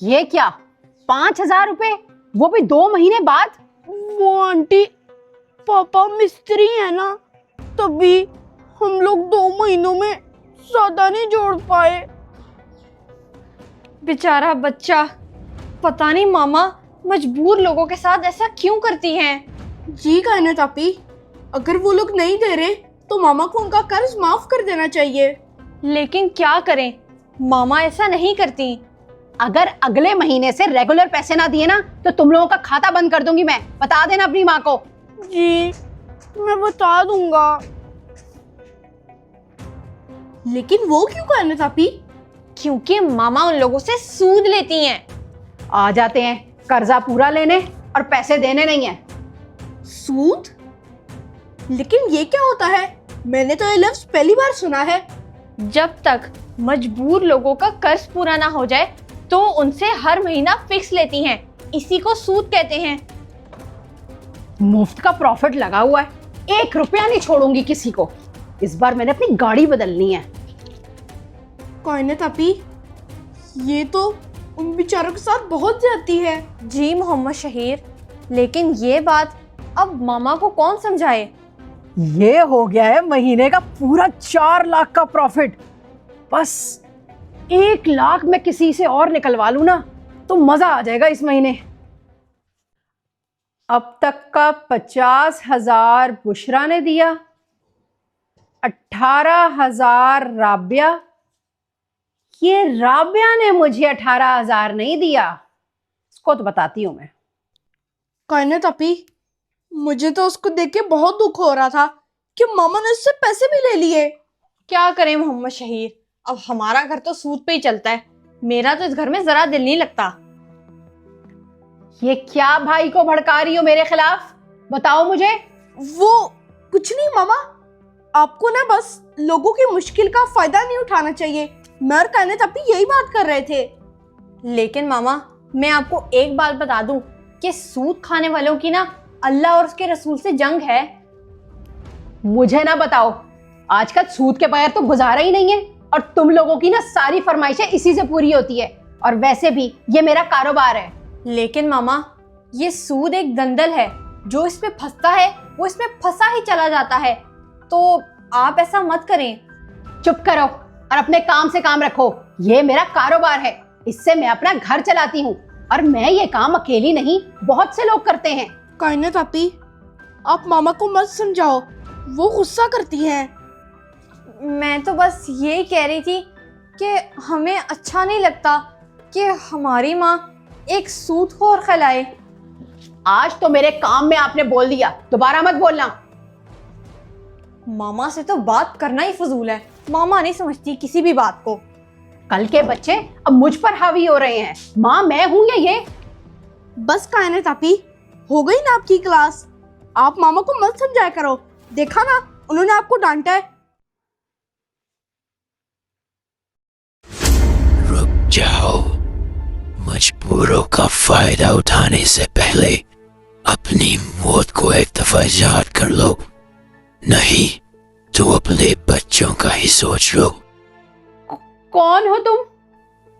ये क्या, 5,000 रुपए, वो भी 2 महीने बाद? वो आंटी, पापा मिस्त्री है ना, तभी हम लोग 2 महीनों में ज्यादा नहीं जोड़ पाए। बेचारा बच्चा, पता नहीं मामा मजबूर लोगों के साथ ऐसा क्यों करती हैं। जी कायनात आपी, अगर वो लोग नहीं दे रहे तो मामा को उनका कर्ज माफ कर देना चाहिए। लेकिन क्या करें, मामा ऐसा नहीं करती। अगर अगले महीने से रेगुलर पैसे ना दिए ना तो तुम लोगों का खाता बंद कर दूंगी मैं, बता देना अपनी माँ को। जी मैं बता दूंगा। लेकिन वो क्यों कायनात आपी? क्योंकि मामा उन लोगों से सूद लेती हैं। आ जाते हैं कर्जा पूरा लेने और पैसे देने नहीं है। सूद? लेकिन ये क्या होता है? मैंने तो ये लफ्ज पहली बार सुना है। जब तक मजबूर लोगों का कर्ज पूरा ना हो जाए तो उनसे हर महीना फिक्स लेती हैं, इसी को सूद कहते हैं। मुफ्त का प्रॉफिट लगा हुआ है, 1 रुपया नहीं छोड़ूंगी किसी को। इस बार मैंने अपनी गाड़ी बदलनी है। कायनात आपी, ये तो उन बेचारों के साथ बहुत ज्यादती है। जी मोहम्मद शहीर, लेकिन ये बात अब मामा को कौन समझाए। ये हो गया है महीने का पूरा 4 लाख का प्रॉफिट। बस 1 लाख मैं किसी से और निकलवा लूं ना तो मजा आ जाएगा इस महीने। अब तक का 50,000 बुशरा ने दिया, 18,000 राबिया। ये राबिया ने मुझे 18,000 नहीं दिया, इसको तो बताती हूं मैं। कायनात आपी, मुझे तो उसको देख के बहुत दुख हो रहा था कि मामा ने उससे पैसे भी ले लिए। क्या करें मोहम्मद शहीर, अब हमारा घर तो सूद पे ही चलता है। मेरा तो इस घर में जरा दिल नहीं लगता। ये क्या भाई को भड़का रही हो मेरे खिलाफ, बताओ मुझे। वो कुछ नहीं मामा, आपको ना बस लोगों की मुश्किल का फायदा नहीं उठाना चाहिए। मैं और कायनात आपी यही बात कर रहे थे। लेकिन मामा, मैं आपको एक बात बता दूं कि सूद खाने वालों की ना अल्लाह और उसके रसूल से जंग है। मुझे ना बताओ, आजकल सूद के बगैर तो गुजारा ही नहीं है, और तुम लोगों की ना सारी फरमाइशें इसी से पूरी होती है। और वैसे भी ये मेरा कारोबार है। लेकिन मामा, ये सूद एक दंदल है, जो इस पे फंसता है वो इसमें फंसा ही चला जाता है। तो आप ऐसा मत करें। चुप करो और अपने काम से काम रखो। ये मेरा कारोबार है, इससे मैं अपना घर चलाती हूँ, और मैं ये काम अकेली नहीं, बहुत से लोग करते हैं। कायनात आपी, आप मामा को मत समझाओ, वो गुस्सा करती हैं। मैं तो बस यही कह रही थी कि हमें अच्छा नहीं लगता कि हमारी माँ एक सूदखोर कहलाए। आज तो मेरे काम में आपने बोल दिया, दोबारा मत बोलना। मामा से तो बात करना ही फजूल है, मामा नहीं समझती किसी भी बात को। कल के बच्चे अब मुझ पर हावी हो रहे हैं। माँ मैं हूं या ये? बस कायनात आपी, हो गई ना आपकी क्लास। आप मामा को मत समझाया करो, देखा ना उन्होंने आपको डांटा है। रुक जाओ, मजबूरों का फायदा उठाने से पहले अपनी मौत को एक दफा याद कर लो, नहीं तो अपने बच्चों का ही सोच लो। कौन हो तुम?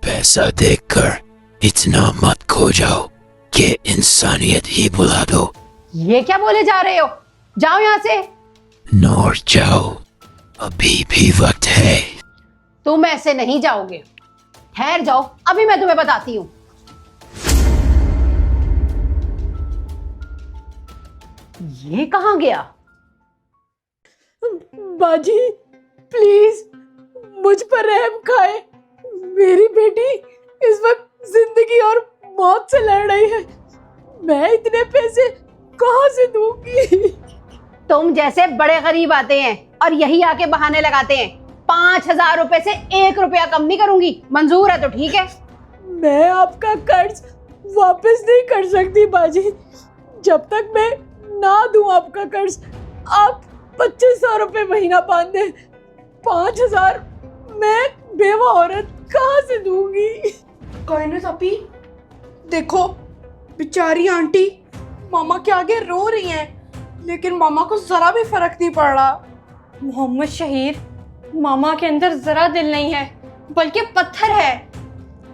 पैसा देखकर इतना मत खो जाओ कि इंसानियत ही भुला दो। ये क्या बोले जा रहे हो? जाओ यहाँ से। नौर जाओ, अभी भी वक्त है। तुम ऐसे नहीं जाओगे, ठहर जाओ, अभी मैं तुम्हें बताती हूँ। ये कहाँ गया? बाजी प्लीज मुझ पर रहम खाए। मेरी बेटी इस वक्त जिंदगी और मौत से लड़ रही है, मैं इतने पैसे कहाँ से दूंगी? तुम जैसे बड़े गरीब आते हैं और यही आके बहाने लगाते हैं। 5,000 रुपए से 1 रुपया कम नहीं करूंगी। मंजूर है तो ठीक है। मैं आपका कर्ज वापस नहीं कर सकती बाजी। जब तक मैं ना दूं आपका कर्ज, आप 2,500 रुपए महीना बांध दे। 5,000 मैं बेवा औरत कहाँ से दूंगी? कायनात आपी, देखो बेचारी आंटी मामा के आगे रो रही हैं, लेकिन मामा को जरा भी फर्क नहीं पड़ रहा। मोहम्मद शहीर, मामा के अंदर जरा दिल नहीं है, बल्कि पत्थर है।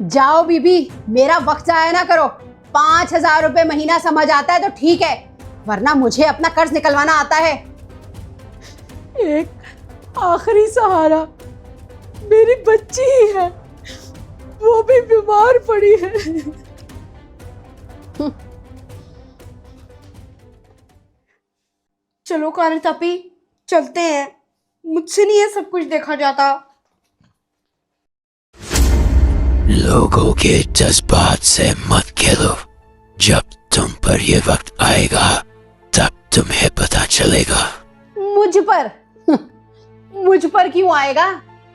जाओ बीबी, मेरा वक्त जाया ना करो। 5,000 रुपए महीना समझ आता है तो ठीक है, वरना मुझे अपना कर्ज निकलवाना आता है। एक आखिरी सहारा मेरी बच्ची ही है, वो भी बीमार पड़ी है। चलो काली तापी, चलते हैं। मुझसे नहीं ये सब कुछ देखा जाता। लोगों के जज्बात से मत खेलो। जब तुम पर ये वक्त आएगा तब तुम्हें पता चलेगा। मुझ पर मुझ पर क्यों आएगा?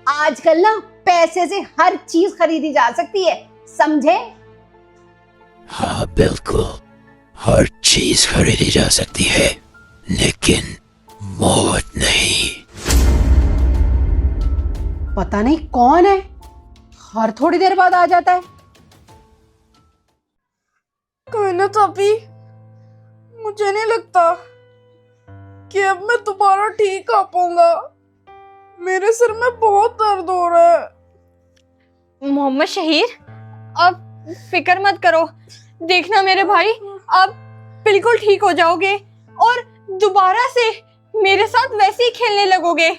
आजकल ना पैसे से हर चीज खरीदी जा सकती है, समझे? हाँ बिल्कुल, हर चीज खरीदी जा सकती है, लेकिन मौत नहीं। पता नहीं कौन है, हर थोड़ी देर बाद आ जाता है। कहना तापी, मुझे नहीं लगता कि अब मैं दोबारा ठीक आ पाऊंगा। मेरे सिर में बहुत दर्द हो रहा है। मोहम्मद शहीर, अब फिक्र मत करो। देखना मेरे भाई, आप बिल्कुल ठीक हो जाओगे और दोबारा से मेरे साथ वैसे ही खेलने लगोगे।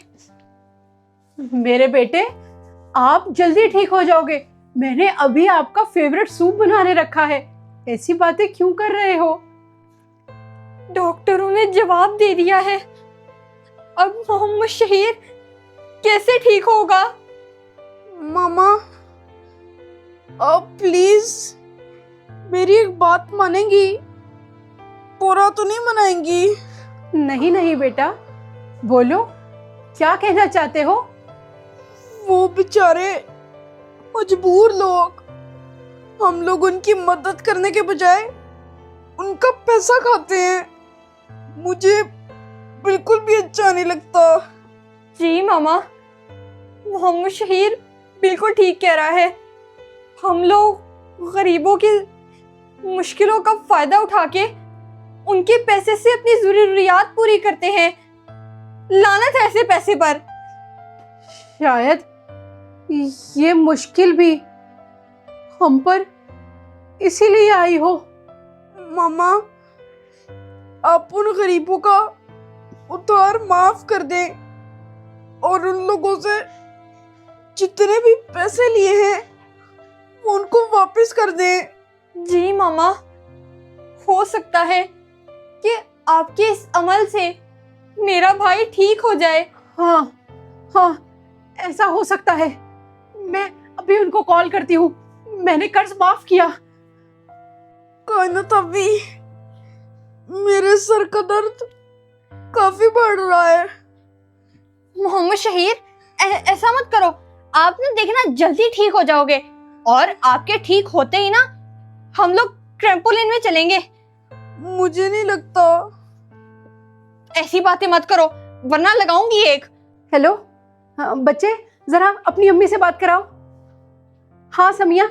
मेरे बेटे, आप जल्दी ठीक हो जाओगे। मैंने अभी आपका फेवरेट सूप बनाने रखा है। ऐसी बातें क्यों कर रहे हो? डॉक्टरों ने जवाब दे दिया है। अब मोहम्मद शहीर कैसे ठीक होगा? मामा, आप प्लीज मेरी एक बात मानेंगी? पूरा तो नहीं मनाएंगी? नहीं नहीं बेटा, बोलो, क्या कहना चाहते हो? वो बेचारे मजबूर लोग, हम लोग उनकी मदद करने के बजाय उनका पैसा खाते हैं। मुझे बिल्कुल भी अच्छा नहीं लगता। जी मामा, मोहम्मद शहीर बिल्कुल ठीक कह रहा है। हम लोग गरीबों की मुश्किलों का फायदा उठा के उनके पैसे से अपनी जरूरियात पूरी करते हैं। लानत है ऐसे पैसे पर। शायद ये मुश्किल भी हम पर इसीलिए आई हो। मामा, आप उन गरीबों का उधार माफ कर दें और उन लोगों से जितने भी पैसे लिए हैं वो उनको वापस कर दें। जी मामा, हो सकता है कि आपके इस अमल से मेरा भाई ठीक हो जाए। हाँ हाँ, ऐसा हो सकता है। मैं अभी उनको कॉल करती हूँ। मैंने कर्ज माफ किया। कायनात अभी मेरे सर का दर्द काफी बढ़ रहा है। मोहम्मद शहीर, ऐसा मत करो। आप ना देखना जल्दी ठीक हो जाओगे और आपके ठीक होते ही ना हम लोग ट्रैम्पोलिन में चलेंगे। मुझे नहीं लगता। ऐसी बातें मत करो वरना लगाऊंगी एक। हेलो, हाँ, बच्चे जरा अपनी अम्मी से बात कराओ। हाँ समिया,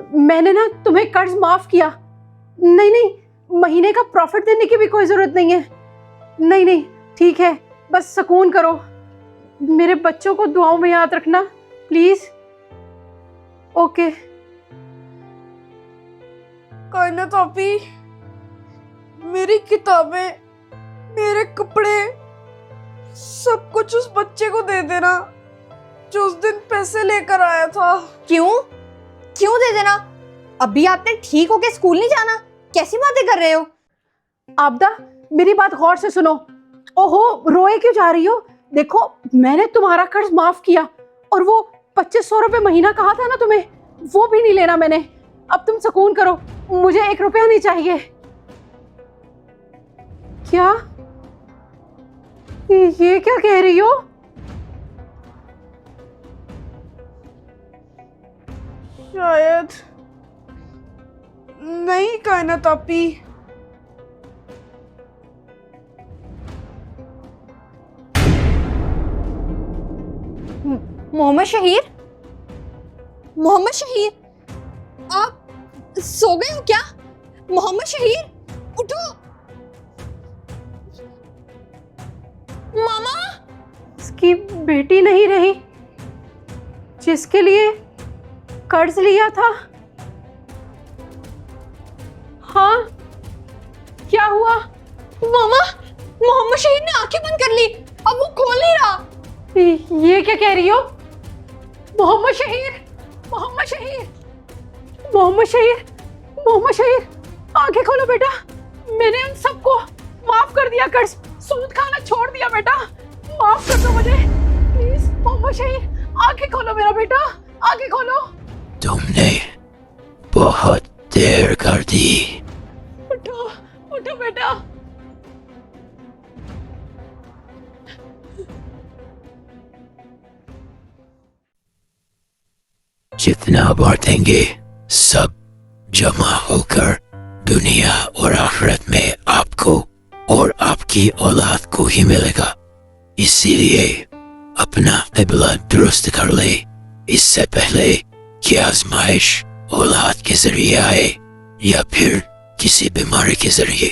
मैंने ना तुम्हें कर्ज माफ किया। नहीं नहीं, महीने का प्रॉफिट देने की भी कोई जरूरत नहीं है। नहीं नहीं, ठीक है, बस सुकून करो। मेरे बच्चों को दुआओं में याद रखना प्लीज। ओके। कायनात अभी मेरी किताबें, मेरे कपड़े, सब कुछ उस बच्चे को दे देना जो उस दिन पैसे लेकर आया था। क्यों क्यों दे देना? अभी आपने ठीक होके स्कूल नहीं जाना? कैसी बातें कर रहे हो? आपदा, मेरी बात गौर से सुनो। ओहो, रोए क्यों जा रही हो? देखो, मैंने तुम्हारा कर्ज माफ किया और वो 2500 रुपए महीना कहा था ना तुम्हें, वो भी नहीं लेना मैंने। अब तुम सुकून करो, मुझे 1 रुपया नहीं चाहिए। क्या? ये क्या कह रही हो? शायद नहीं कायनात आपी। मोहम्मद शहीर, मोहम्मद शहीर, आप सो गए हो क्या? मोहम्मद शहीर, उठो। मामा, इसकी बेटी नहीं रही जिसके लिए कर्ज लिया था। हाँ, क्या हुआ? मामा, मोहम्मद शहीद ने आंखें बंद कर ली, अब वो खोल नहीं रहा। ये क्या कह रही हो? मोहम्मद शहीर, मोहम्मद शहीर, मोहम्मद शहीर, मोहम्मद शहीर, आंखें खोलो बेटा। मैंने उन सबको माफ कर दिया, कर्ज सूद खाना छोड़ दिया बेटा। माफ कर दो मुझे प्लीज। मोहम्मद शहीर, आंखें खोलो मेरा बेटा, आंखें खोलो। तुमने बहुत देर कर दी। उठो, उठो बेटा। जितना बांटेंगे सब जमा होकर दुनिया और आखिरत में आपको और आपकी औलाद को ही मिलेगा। इसीलिए अपना क़िबला दुरुस्त कर ले, इससे पहले कि आजमाइश औलाद के जरिए आए या फिर किसी बीमारी के जरिए।